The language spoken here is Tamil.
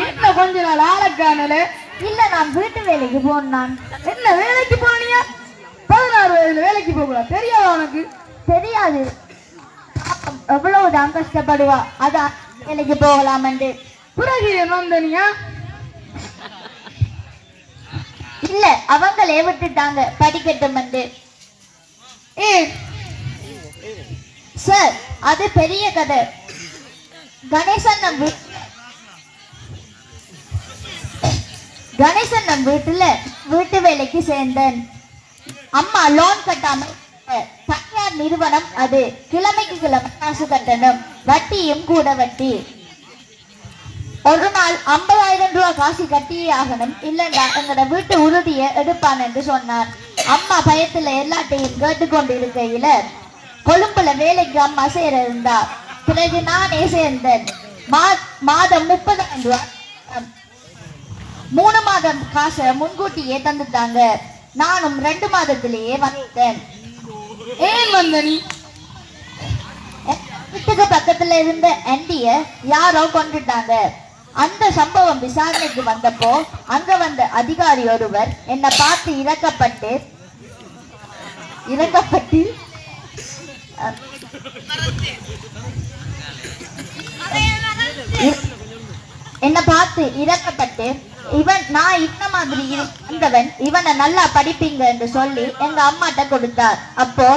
என்ன கொஞ்ச நாள் ஆளக்கானல இல்ல, நான் வீட்டு வேலைக்கு போனான். என்ன வேலைக்கு போனியா? 16 வயதுல வேலைக்கு போகலாம் தெரியாதா உனக்கு? தெரியாது. எவ்வளவுதான் கஷ்டப்படுவா, அதான் வேலைக்கு போகலாம் என்று. பிறகு வந்தனியா? இல்ல, அவங்களே விட்டுட்டாங்க படிக்கட்டும் என்று. சார், அது பெரிய கதை. கணேசன் நம் வீட்டுல வீட்டு வேலைக்கு சேர்ந்தேன். அம்மா லோன் கட்டாம தனியார் நிறுவனம், அது கிழமைக்கு கிழமை காசு கட்டணும், வட்டியும் கூட வட்டி. ஒரு நாள் 50,000 ரூபாய் காசு கட்டியே ஆகணும், இல்லைன்னா எங்களோட வீட்டு உறுதியை எடுப்பான் என்று சொன்னான். அம்மா பயத்துல எல்லாத்தையும் கேட்டுக்கொண்டு இருக்கையில கொழும்புல வேலைக்கு அம்மா சேர இருந்தா. பிறகு நானே சேர்ந்தேன். மாதம் 30,000 ரூபாய் 3 மாதம் காசை முன்கூட்டியே தந்துட்டாங்க. நானும் 2 மாதத்திலேயே வந்தேன். ஏன் வந்த நீ? வீட்டுக்கு பக்கத்துல இருந்த ஆண்டிய யாரோ கொண்டுட்டாங்க. அந்த சம்பவம் விசாரணைக்கு வந்தப்போ அங்க வந்த அதிகாரி ஒருவர் என்னை பார்த்து இறக்கப்பட்டு இவன் நான் இந்த மாதிரி வந்தவன், இவனை நல்லா படிப்பீங்க என்று சொல்லி எங்க அம்மாட்ட கொடுத்தார். அப்போ